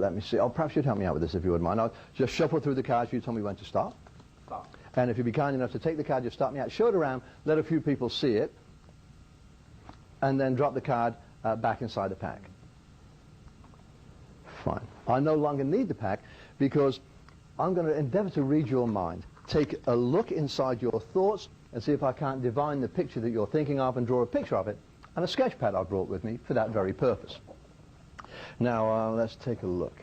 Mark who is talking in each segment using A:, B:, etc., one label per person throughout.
A: let me see. Oh, perhaps you'd help me out with this if you wouldn't mind. I'll just shuffle through the cards. You tell me when to stop.
B: Stop.
A: And if you'd be kind enough to take the card, just stop me out. Show it around. Let a few people see it. And then drop the card back inside the pack. Fine. I no longer need the pack because I'm going to endeavor to read your mind. Take a look inside your thoughts and see if I can't divine the picture that you're thinking of and draw a picture of it. And a sketch pad I brought with me for that very purpose. Now, let's take a look.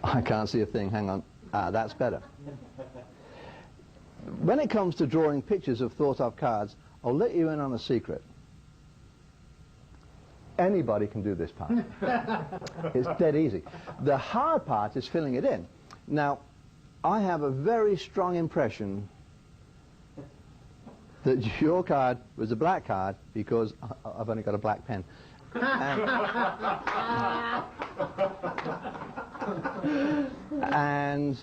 A: I can't see a thing. Hang on. Ah, that's better. When it comes to drawing pictures of thought-of cards, I'll let you in on a secret. Anybody can do this part. It's dead easy. The hard part is filling it in. Now, I have a very strong impression that your card was a black card because I've only got a black pen. And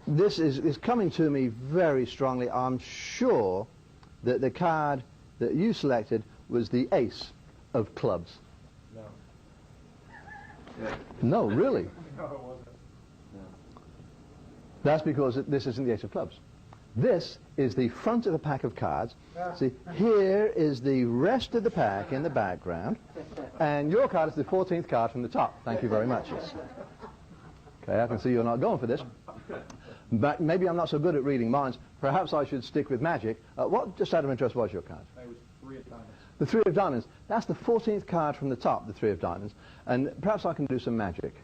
A: this is coming to me very strongly. I'm sure that the card that you selected was the ace of clubs.
B: No.
A: No, really?
B: No, it wasn't.
C: No.
A: That's because this isn't the ace of clubs. This is the front of a pack of cards. See, here is the rest of the pack in the background, and your card is the 14th card from the top. Thank you very much. Okay, I can see you're not going for this. But maybe I'm not so good at reading minds. Perhaps I should stick with magic. What, just out of interest, was your card?
B: It was 3 of diamonds.
A: The 3 of diamonds. That's the 14th card from the top, the 3 of diamonds. And perhaps I can do some magic.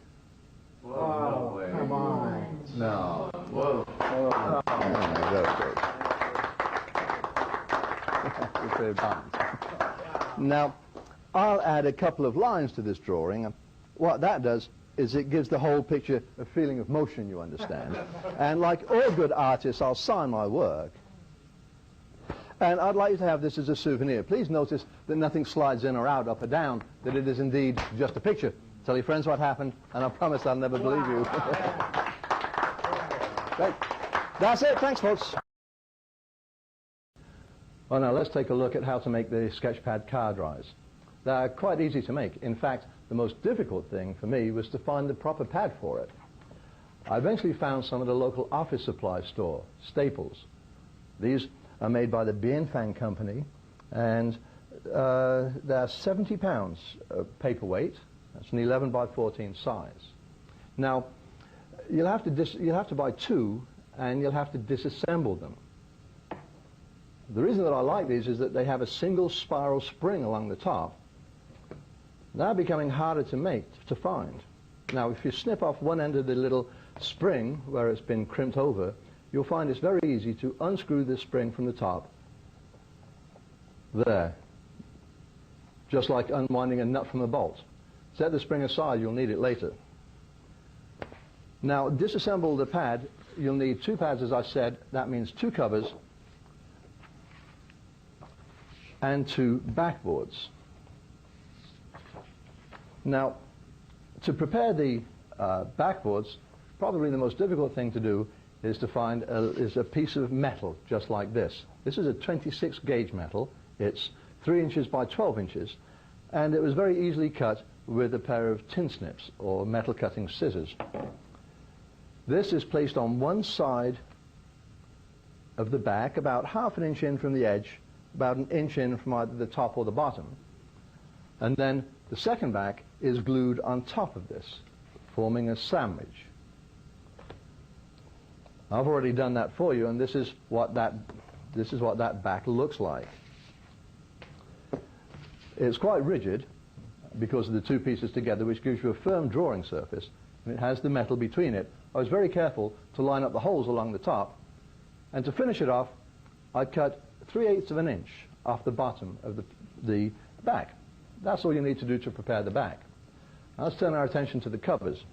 C: Whoa, no way.
B: Come on.
A: No.
C: Whoa.
A: Oh, very good. The 3 of diamonds. Now, I'll add a couple of lines to this drawing. What that does is it gives the whole picture a feeling of motion, you understand. And like all good artists, I'll sign my work. And I'd like you to have this as a souvenir. Please notice that nothing slides in or out, up or down, that it is indeed just a picture. Tell your friends what happened, and I promise I'll never believe you. Great. That's it. Thanks, folks. Well, now let's take a look at how to make the Sketchpad card rise. They're quite easy to make. In fact, the most difficult thing for me was to find the proper pad for it. I eventually found some at a local office supply store, Staples. These are made by the Bienfang company, and they're 70 pounds paperweight. That's an 11 by 14 size. Now, you'll have to buy 2, and you'll have to disassemble them. The reason that I like these is that they have a single spiral spring along the top. They're becoming harder to find. Now, if you snip off one end of the little spring where it's been crimped over, you'll find it's very easy to unscrew this spring from the top. There. Just like unwinding a nut from a bolt. Set the spring aside, you'll need it later. Now, disassemble the pad. You'll need 2 pads, as I said. That means 2 covers and 2 backboards. Now, to prepare the backboards, probably the most difficult thing to do is to find a piece of metal just like this. This is a 26 gauge metal. It's 3 inches by 12 inches, and it was very easily cut with a pair of tin snips or metal cutting scissors. This is placed on one side of the back, about ½ an inch in from the edge, about an inch in from either the top or the bottom, and then the second back is glued on top of this, forming a sandwich. I've already done that for you, and this is what that back looks like. It's quite rigid because of the 2 pieces together, which gives you a firm drawing surface, and it has the metal between it. I was very careful to line up the holes along the top, and to finish it off, I cut 3/8 of an inch off the bottom of the back. That's all you need to do to prepare the back. Now let's turn our attention to the covers.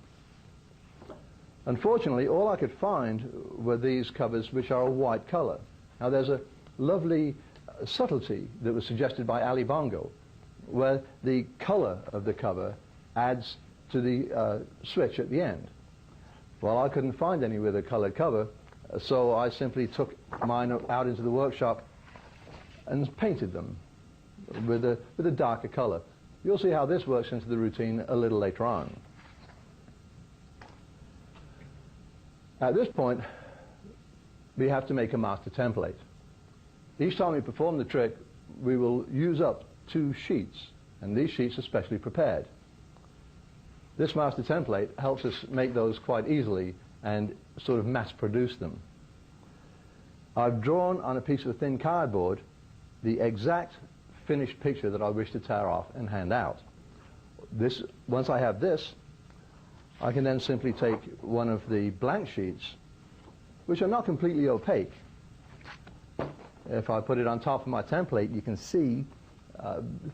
A: Unfortunately, all I could find were these covers, which are a white color. Now there's a lovely subtlety that was suggested by Ali Bongo, where the color of the cover adds to the switch at the end. Well, I couldn't find any with a colored cover, so I simply took mine out into the workshop and painted them with a darker color. You'll see how this works into the routine a little later on. At this point, we have to make a master template. Each time we perform the trick, we will use up 2 sheets, and these sheets are specially prepared. This master template helps us make those quite easily and sort of mass produce them. I've drawn on a piece of thin cardboard the exact finished picture that I wish to tear off and hand out. Once I have this, I can then simply take one of the blank sheets, which are not completely opaque. If I put it on top of my template, you can see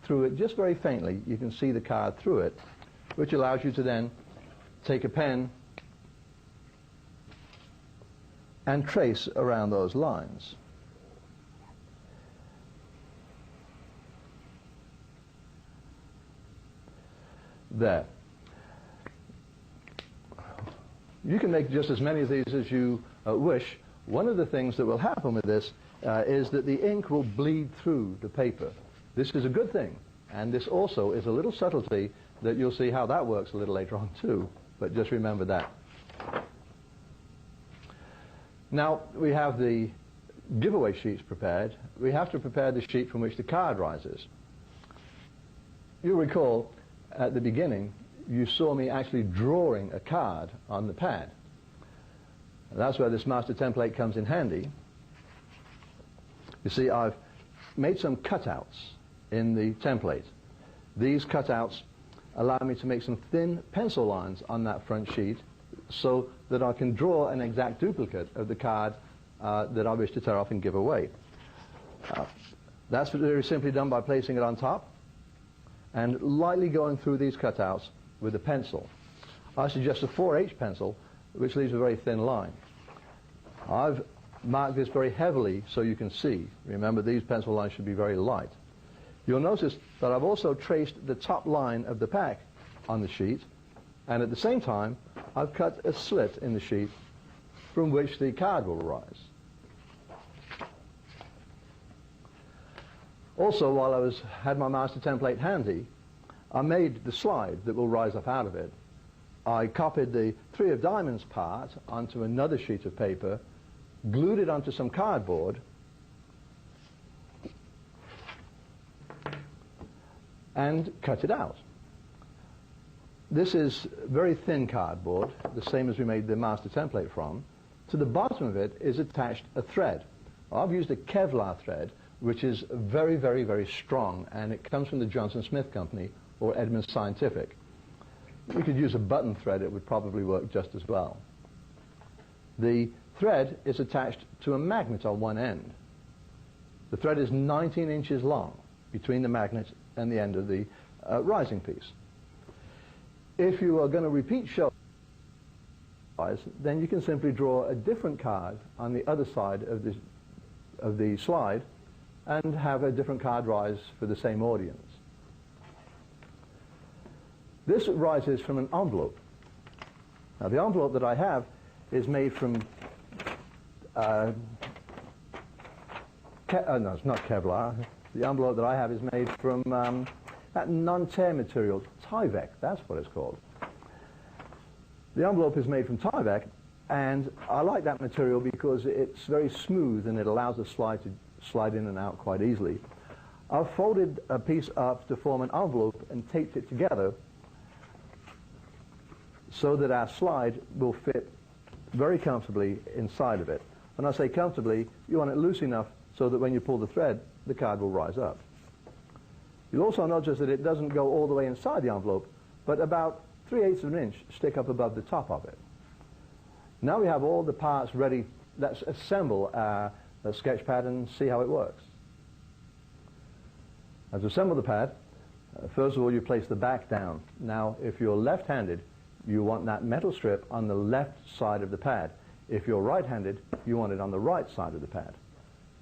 A: through it just very faintly. You can see the card through it, which allows you to then take a pen and trace around those lines. There. You can make just as many of these as you wish. One of the things that will happen with this is that the ink will bleed through the paper. This is a good thing, and this also is a little subtlety that you'll see how that works a little later on too, but just remember that. Now we have the giveaway sheets prepared. We have to prepare the sheet from which the card rises. You'll recall at the beginning you saw me actually drawing a card on the pad. That's where this master template comes in handy. You see, I've made some cutouts in the template. These cutouts allow me to make some thin pencil lines on that front sheet so that I can draw an exact duplicate of the card that I wish to tear off and give away. That's very simply done by placing it on top and lightly going through these cutouts with a pencil. I suggest a 4H pencil, which leaves a very thin line. I've marked this very heavily so you can see. Remember, these pencil lines should be very light. You'll notice that I've also traced the top line of the pack on the sheet, and at the same time I've cut a slit in the sheet from which the card will rise. Also, while I had my master template handy, I made the slide that will rise up out of it. I copied the 3 of diamonds part onto another sheet of paper, glued it onto some cardboard, and cut it out. This is very thin cardboard, the same as we made the master template from. To the bottom of it is attached a thread. I've used a Kevlar thread, which is very, very, very strong, and it comes from the Johnson Smith Company or Edmunds Scientific. We could use a button thread, it would probably work just as well. The thread is attached to a magnet on one end. The thread is 19 inches long between the magnet and the end of the rising piece. If you are going to repeat show size, then you can simply draw a different card on the other side of the slide and have a different card rise for the same audience. This rises from an envelope. Now the envelope that I have is made from no, it's not Kevlar. The envelope that I have is made from that non-tear material, Tyvek, that's what it's called. The envelope is made from Tyvek, and I like that material because it's very smooth and it allows the slide to slide in and out quite easily. I've folded a piece up to form an envelope and taped it together so that our slide will fit very comfortably inside of it. When I say comfortably, you want it loose enough so that when you pull the thread, the card will rise up. You'll also notice that it doesn't go all the way inside the envelope, but about 3/8 of an inch stick up above the top of it. Now we have all the parts ready. Let's assemble our sketch pad and see how it works. Now to assemble the pad, first of all you place the back down. Now if you're left-handed, you want that metal strip on the left side of the pad. If you're right-handed, you want it on the right side of the pad.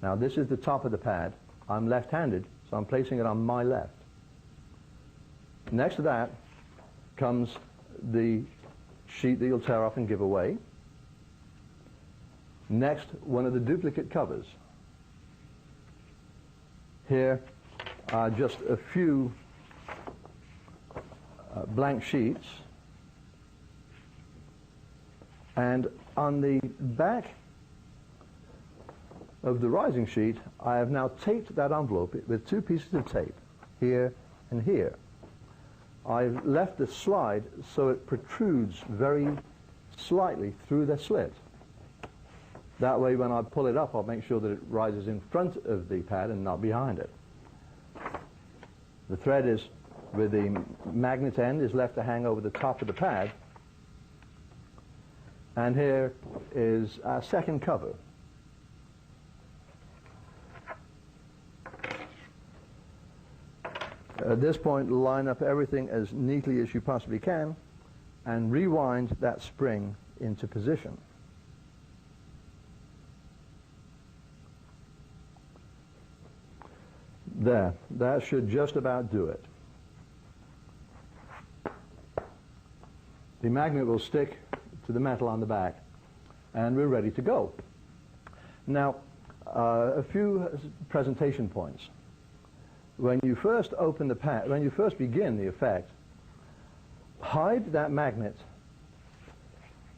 A: Now this is the top of the pad. I'm left-handed, so I'm placing it on my left. Next to that comes the sheet that you'll tear off and give away. Next, one of the duplicate covers. Here are just a few blank sheets, and on the back of the rising sheet I have now taped that envelope with two pieces of tape, here and here. I've left the slide so it protrudes very slightly through the slit. That way when I pull it up, I'll make sure that it rises in front of the pad and not behind it. The thread is, with the magnet end, is left to hang over the top of the pad. And here is our second cover. At this point, line up everything as neatly as you possibly can and rewind that spring into position. There, that should just about do it. The magnet will stick to the metal on the back, and we're ready to go. Now, a few presentation points. When you first open the pad, when you first begin the effect, hide that magnet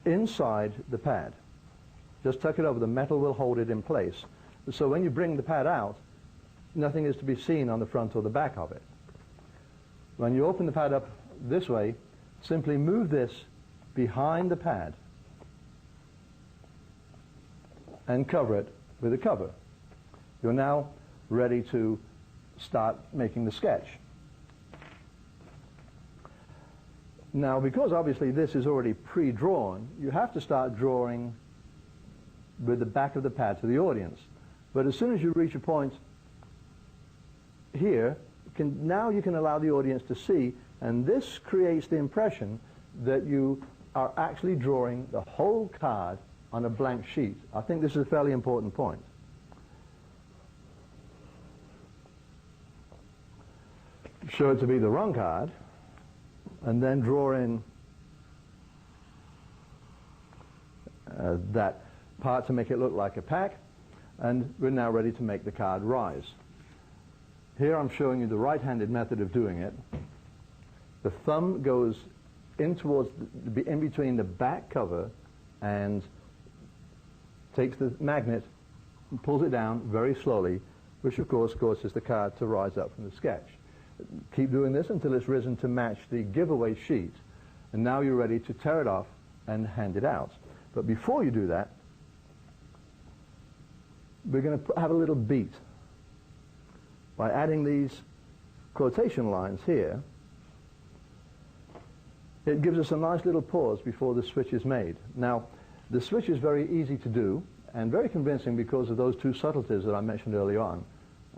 A: inside the pad. Just tuck it over. The metal will hold it in place. So when you bring the pad out, nothing is to be seen on the front or the back of it. When you open the pad up this way, simply move this behind the pad and cover it with a cover. You're now ready to start making the sketch. Now, because obviously this is already pre-drawn, you have to start drawing with the back of the pad to the audience. But as soon as you reach a point here, now you can allow the audience to see, and this creates the impression that you are actually drawing the whole card on a blank sheet. I think this is a fairly important point. Show it to be the wrong card, and then draw in that part to make it look like a pack, and we're now ready to make the card rise. Here I'm showing you the right-handed method of doing it. The thumb goes in towards in between the back cover and takes the magnet and pulls it down very slowly, which of course causes the card to rise up from the sketch. Keep doing this until it's risen to match the giveaway sheet, and now you're ready to tear it off and hand it out. But before you do that, we're going to have a little beat by adding these quotation lines here. It gives us a nice little pause before the switch is made. Now, the switch is very easy to do and very convincing because of those two subtleties that I mentioned early on.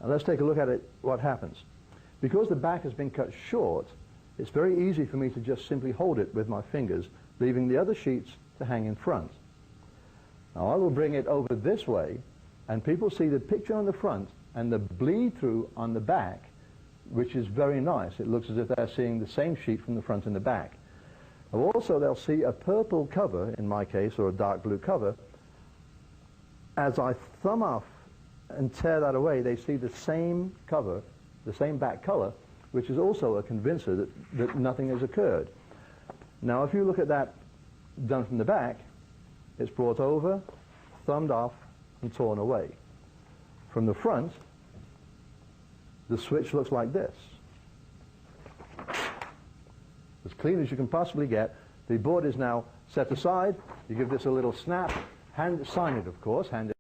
A: Let's take a look at it, what happens. Because the back has been cut short, it's very easy for me to just simply hold it with my fingers, leaving the other sheets to hang in front. Now I will bring it over this way, and people see the picture on the front and the bleed through on the back, which is very nice. It looks as if they're seeing the same sheet from the front and the back. Also, they'll see a purple cover, in my case, or a dark blue cover. As I thumb off and tear that away, they see the same cover, the same back color, which is also a convincer that nothing has occurred. Now, if you look at that done from the back, it's brought over, thumbed off, and torn away. From the front, the switch looks like this. As clean as you can possibly get. The board is now set aside. You give this a little snap, sign it, of course, hand it